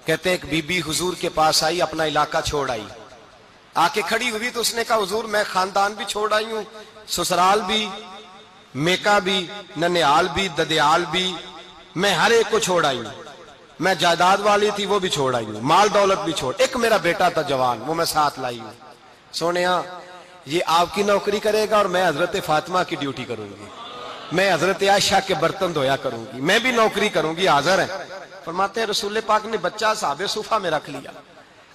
کہتے ہیں ایک بی بی حضور کے پاس آئی، اپنا علاقہ چھوڑ آئی، آ کے کھڑی ہوئی تو اس نے کہا حضور میں خاندان بھی چھوڑ آئی ہوں، سسرال بھی، میکا بھی، ننیال بھی، ددیال بھی، میں ہر ایک کو چھوڑ آئی ہوں، میں جائیداد والی تھی وہ بھی چھوڑ آئی ہوں، مال دولت بھی چھوڑ، ایک میرا بیٹا تھا جوان وہ میں ساتھ لائی ہوں۔ سونیا یہ آپ کی نوکری کرے گا اور میں حضرت فاطمہ کی ڈیوٹی کروں گی، میں حضرت عائشہ کے برتن دھویا کروں گی، میں بھی نوکری کروں گی، حاضر ہے۔ فرماتے ہیں رسول پاک نے بچہ اصحاب صفہ میں رکھ لیا،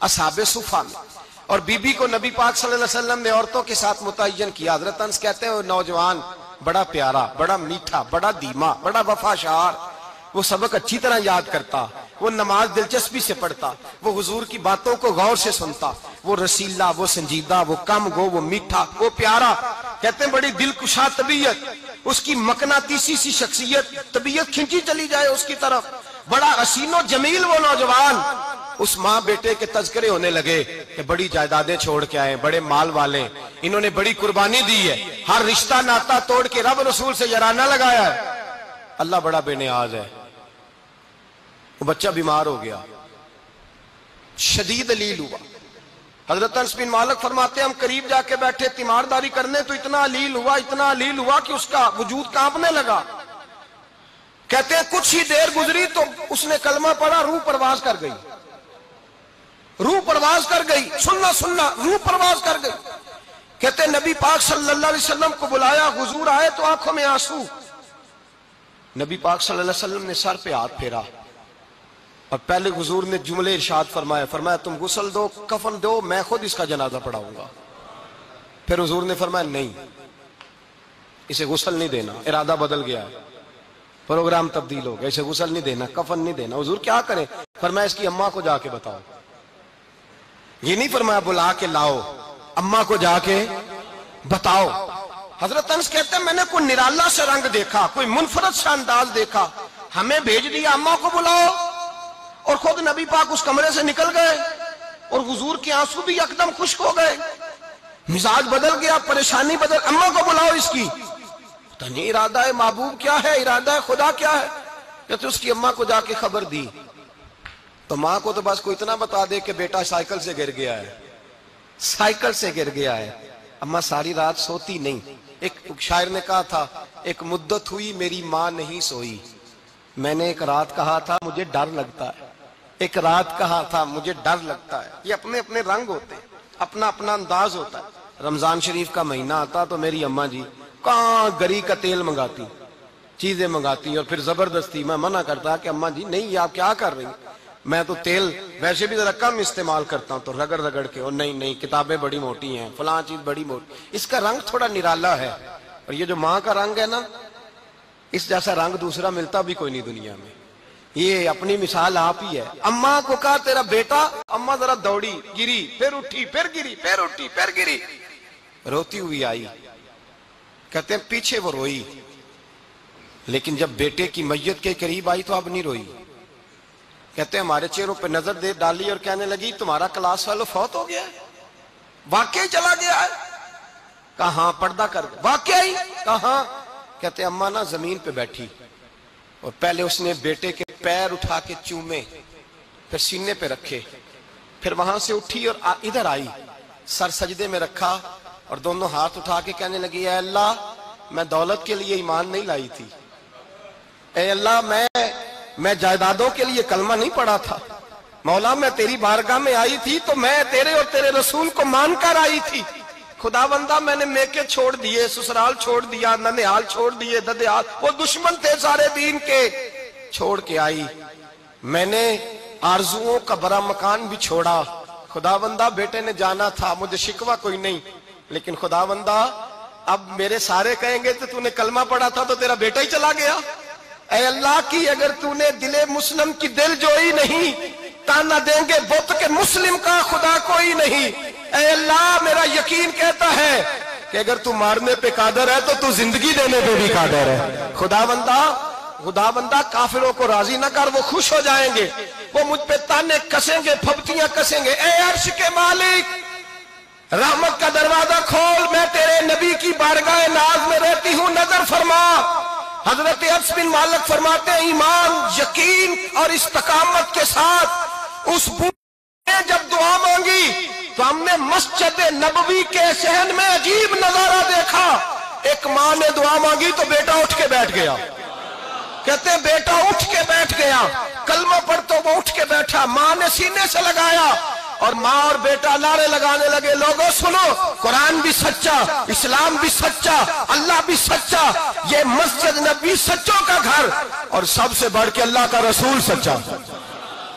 اصحاب صفہ میں، اور بی بی کو نبی پاک صلی اللہ علیہ وسلم نے عورتوں کے ساتھ متعین کیا۔ حضرت انس کہتے ہیں وہ نوجوان بڑا پیارا، بڑا میٹھا، بڑا دھیما، بڑا وفاشار، وہ سبق اچھی طرح یاد کرتا، وہ نماز دلچسپی سے پڑھتا، وہ حضور کی باتوں کو غور سے سنتا، وہ رسیلا، وہ سنجیدہ، وہ کم گو، وہ میٹھا، وہ پیارا، کہتے ہیں بڑی دلکشا طبیعت، اس کی مقناطیسی سی شخصیت، طبیعت کھنچی چلی جائے اس کی طرف، بڑا حسین و جمیل وہ نوجوان۔ اس ماں بیٹے کے تذکرے ہونے لگے کہ بڑی جائیدادیں چھوڑ کے آئے، بڑے مال والے، انہوں نے بڑی قربانی دی ہے، ہر رشتہ ناتا توڑ کے رب رسول سے یارانہ لگایا ہے، اللہ بڑا بے نیاز ہے۔ وہ بچہ بیمار ہو گیا، شدید علیل ہوا۔ حضرت انس بن مالک فرماتے ہیں ہم قریب جا کے بیٹھے تیمارداری کرنے تو اتنا علیل ہوا کہ اس کا وجود کانپنے لگا۔ کہتے ہیں کچھ ہی دیر گزری تو اس نے کلمہ پڑھا، روح پرواز کر گئی، روح پرواز کر گئی، سننا روح پرواز کر گئی۔ کہتے ہیں نبی پاک صلی اللہ علیہ وسلم کو بلایا، حضور آئے تو آنکھوں میں آنسو۔ نبی پاک صلی اللہ علیہ وسلم نے سر پہ ہاتھ پھیرا اور پہلے حضور نے جملے ارشاد فرمایا تم غسل دو، کفن دو، میں خود اس کا جنازہ پڑھاؤں گا۔ پھر حضور نے فرمایا نہیں، اسے غسل نہیں دینا، ارادہ بدل گیا ہے، پروگرام تبدیل ہو گیا، اسے غسل نہیں دینا، کفن نہیں دینا۔ حضور کیا کریں؟ فرمایا اس کی اماں کو جا کے بتاؤ۔ یہ نہیں فرمایا بلا کے لاؤ، اماں کو جا کے بتاؤ۔ حضرت انس کہتے ہیں میں نے کوئی نرالا سے رنگ دیکھا، کوئی منفرد سا انداز دیکھا، ہمیں بھیج دیا اماں کو بلاؤ، اور خود نبی پاک اس کمرے سے نکل گئے، اور حضور کے آنسو بھی یکدم خشک ہو گئے، مزاج بدل گیا، پریشانی بدل، اماں کو بلاؤ اس کی۔ پتہ نہیں ارادہ ہے محبوب کیا ہے، ارادہ ہے خدا کیا ہے۔ کہتے اس کی اماں کو جا کے خبر دی تو ماں کو تو بس کوئی اتنا بتا دے کہ بیٹا سائیکل سے گر گیا ہے، سائیکل سے گر گیا ہے۔ اماں ساری رات سوتی نہیں۔ ایک شاعر نے کہا تھا ایک مدت ہوئی میری ماں نہیں سوئی، میں نے ایک رات کہا تھا مجھے ڈر لگتا ہے، ایک رات کہا تھا مجھے ڈر لگتا ہے۔ یہ اپنے اپنے رنگ ہوتے ہیں، اپنا اپنا انداز ہوتا ہے۔ رمضان شریف کا مہینہ آتا تو میری اماں جی کہاں گری کا تیل منگاتی، چیزیں منگاتی، اور پھر زبردستی میں منع کرتا کہ اماں جی نہیں یہ آپ کیا کر رہی ہیں، میں تو تیل ویسے بھی ذرا کم استعمال کرتا ہوں، تو رگڑ رگڑ کے، اور نہیں کتابیں بڑی موٹی ہیں، فلاں چیز بڑی موٹی، اس کا رنگ تھوڑا نرالا ہے۔ اور یہ جو ماں کا رنگ ہے نا، اس جیسا رنگ دوسرا ملتا بھی کوئی نہیں دنیا میں۔ یہ اپنی مثال آپ ہی ہے۔ اماں کو کہا تیرا بیٹا، اماں ذرا دوڑی، گری، پھر اٹھی، پھر گری، پھر اٹھی، پھر گری، روتی ہوئی آئی۔ کہتے ہیں پیچھے وہ روئی، لیکن جب بیٹے کی میت کے قریب آئی تو اب نہیں روئی۔ کہتے ہیں ہمارے چہروں پہ نظر دے ڈالی اور کہنے لگی تمہارا کلاس فیلو فوت ہو گیا ہے، واقعی چلا گیا ہے؟ کہاں پردہ کر گیا، واقعی کہاں؟ کہتے ہیں اماں نا زمین پہ بیٹھی اور پہلے اس نے بیٹے کے پیر اٹھا کے چومے، پھر سینے پہ رکھے، پھر وہاں سے اٹھی اور ادھر آئی، سر سجدے میں رکھا اور دونوں ہاتھ اٹھا کے کہنے لگی اے اللہ میں دولت کے لیے ایمان نہیں لائی تھی، اے اللہ میں جائیدادوں کے لیے کلمہ نہیں پڑھا تھا، مولا میں تیری بارگاہ میں آئی تھی تو میں تیرے اور تیرے رسول کو مان کر آئی تھی، خدا بندہ میں نے میکے چھوڑ دیے، سسرال چھوڑ دیا، ننیال چھوڑ دیے، ددیال، وہ دشمن تھے سارے دین کے، چھوڑ کے آئی، میں نے آرزوؤں کا بڑا مکان بھی چھوڑا، خدا بندہ بیٹے نے جانا تھا، مجھے شکوہ کوئی نہیں، لیکن خدا بندہ اب میرے سارے کہیں گے تو نے کلمہ پڑھا تھا تو تیرا بیٹا ہی چلا گیا، اے اللہ کی اگر تو نے دل مسلم کی دل جوئی نہیں، تانا دیں گے بت کے مسلم کا خدا کوئی نہیں، اے اللہ میرا یقین کہتا ہے کہ اگر تو مارنے پہ قادر ہے تو تو زندگی دینے پہ بھی قادر ہے، خدا بندہ کافروں کو راضی نہ کر، وہ خوش ہو جائیں گے، وہ مجھ پہ تانے کسیں گے، پھپتیاں کسیں گے، اے عرش کے مالک رحمت کا دروازہ کھول، میں تیرے نبی کی بارگاہ ناز میں رہتی ہوں، نظر فرما۔ حضرت انس بن مالک فرماتے ہیں ایمان، یقین اور استقامت کے ساتھ اس بوڑھے نے جب دعا مانگی تو ہم نے مسجد نبوی کے صحن میں عجیب نظارہ دیکھا. ایک ماں نے دعا مانگی تو بیٹا اٹھ کے بیٹھ گیا. کہتے ہیں بیٹا اٹھ کے بیٹھ گیا. کلمہ پڑھ تو وہ اٹھ کے بیٹھا. ماں نے سینے سے لگایا اور ماں اور بیٹا نعرے لگانے لگے, لوگوں سنو, قرآن بھی سچا, اسلام بھی سچا, اللہ بھی سچا, یہ مسجد نبی سچوں کا گھر, اور سب سے بڑھ کے اللہ کا رسول سچا.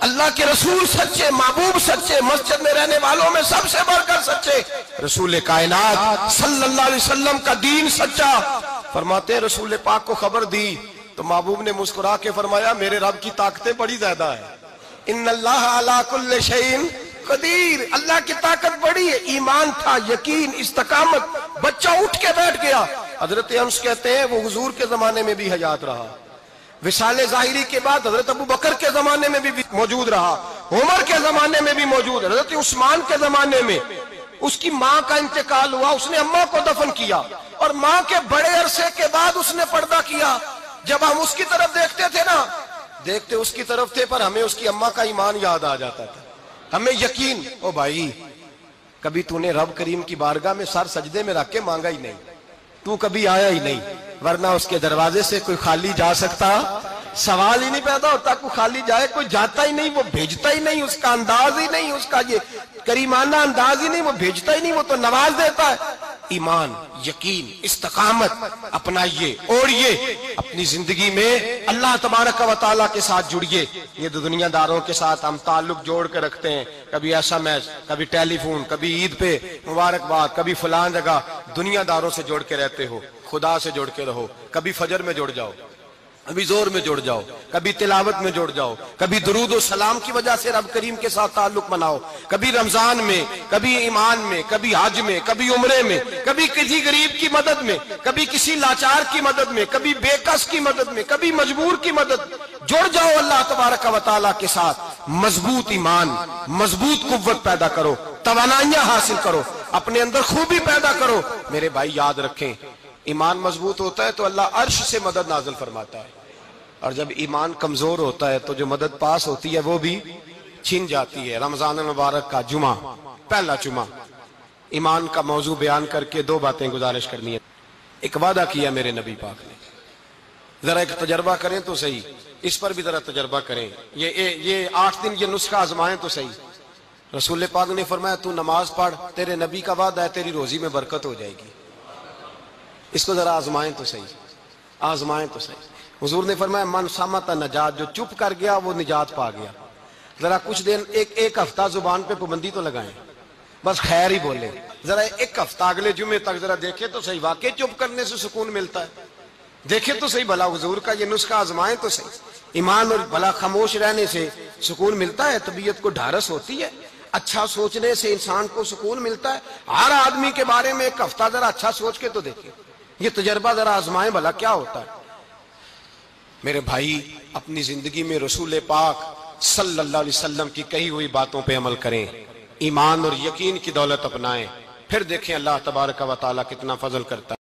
اللہ کے رسول سچے, محبوب سچے, مسجد میں رہنے والوں میں سب سے بڑھ کر سچے, رسول کائنات صلی اللہ علیہ وسلم کا دین سچا. فرماتے ہیں رسول پاک کو خبر دی تو محبوب نے مسکرا کے فرمایا میرے رب کی طاقتیں بڑی زیادہ ہیں. ان اللہ علی کل شیء قدیر, اللہ کی طاقت بڑی ہے. ایمان تھا, یقین, استقامت, بچہ اٹھ کے بیٹھ گیا. حضرت انس کہتے ہیں وہ حضور کے زمانے میں بھی حیات رہا, وصال ظاہری کے بعد حضرت ابو بکر کے زمانے میں بھی موجود رہا, عمر کے زمانے میں بھی موجود, حضرت عثمان کے زمانے میں. اس کی ماں کا انتقال ہوا, اس نے اماں کو دفن کیا, اور ماں کے بڑے عرصے کے بعد اس نے پردہ کیا. جب ہم اس کی طرف دیکھتے تھے نا, دیکھتے اس کی طرف تھے پر ہمیں اس کی اماں کا ایمان یاد آ جاتا تھا, ہمیں یقین. او بھائی, کبھی تو نے رب کریم کی بارگاہ میں سر سجدے میں رکھ کے مانگا ہی نہیں, تو کبھی آیا ہی نہیں, ورنہ اس کے دروازے سے کوئی خالی جا سکتا, سوال ہی نہیں پیدا ہوتا کوئی خالی جائے. کوئی جاتا ہی نہیں, وہ بھیجتا ہی نہیں, اس کا انداز ہی نہیں, اس کا یہ کریمانہ انداز ہی نہیں, وہ بھیجتا ہی نہیں, وہ تو نواز دیتا ہے. ایمان, یقین, استقامت اپنائیے, اوڑھیے اپنی زندگی میں, اللہ تبارک و تعالیٰ کے ساتھ جڑیے. یہ دنیا داروں کے ساتھ ہم تعلق جوڑ کے رکھتے ہیں, کبھی SMS, کبھی ٹیلی فون, کبھی عید پہ مبارکباد, کبھی فلان جگہ. دنیا داروں سے جوڑ کے رہتے ہو, خدا سے جوڑ کے رہو. کبھی فجر میں جڑ جاؤ, کبھی زور میں جڑ جاؤ, کبھی تلاوت میں جڑ جاؤ, کبھی درود و سلام کی وجہ سے رب کریم کے ساتھ تعلق بناؤ, کبھی رمضان میں, کبھی ایمان میں, کبھی حج میں, کبھی عمرے میں, کبھی کسی غریب کی مدد میں, کبھی کسی لاچار کی مدد میں, کبھی بے کس کی مدد میں, کبھی مجبور کی مدد. جڑ جاؤ اللہ تبارک و تعالیٰ کے ساتھ. مضبوط ایمان, مضبوط قوت پیدا کرو, توانائیاں حاصل کرو, اپنے اندر خوبی پیدا کرو. میرے بھائی یاد رکھیں, ایمان مضبوط ہوتا ہے تو اللہ عرش سے مدد نازل فرماتا ہے, اور جب ایمان کمزور ہوتا ہے تو جو مدد پاس ہوتی ہے وہ بھی چھن جاتی ہے. رمضان المبارک کا جمعہ, پہلا جمعہ, ایمان کا موضوع بیان کر کے دو باتیں گزارش کرنی ہے. ایک وعدہ کیا میرے نبی پاک نے, ذرا ایک تجربہ کریں تو صحیح, اس پر بھی ذرا تجربہ کریں. یہ 8 دن یہ نسخہ آزمائیں تو صحیح. رسول پاک نے فرمایا تو نماز پڑھ, تیرے نبی کا وعدہ ہے تیری روزی میں برکت ہو جائے گی. اس کو ذرا آزمائیں تو صحیح, آزمائیں تو صحیح. حضور نے فرمایا من صامت نجات, جو چپ کر گیا وہ نجات پا گیا. ذرا کچھ دن, ایک ہفتہ زبان پہ پابندی تو لگائیں, بس خیر ہی بولیں. ذرا ایک ہفتہ اگلے جمعے تک ذرا دیکھیں تو صحیح, واقعی چپ کرنے سے سکون ملتا ہے. دیکھیں تو صحیح بھلا حضور کا یہ نسخہ آزمائیں تو صحیح. ایمان اور بھلا خاموش رہنے سے سکون ملتا ہے, طبیعت کو ڈھارس ہوتی ہے, اچھا سوچنے سے انسان کو سکون ملتا ہے. ہر آدمی کے بارے میں ایک ہفتہ ذرا اچھا سوچ کے تو دیکھیں, یہ تجربہ ذرا آزمائیں بھلا کیا ہوتا ہے. میرے بھائی, اپنی زندگی میں رسول پاک صلی اللہ علیہ وسلم کی کہی ہوئی باتوں پہ عمل کریں, ایمان اور یقین کی دولت اپنائیں, پھر دیکھیں اللہ تبارک و تعالیٰ کتنا فضل کرتا ہے.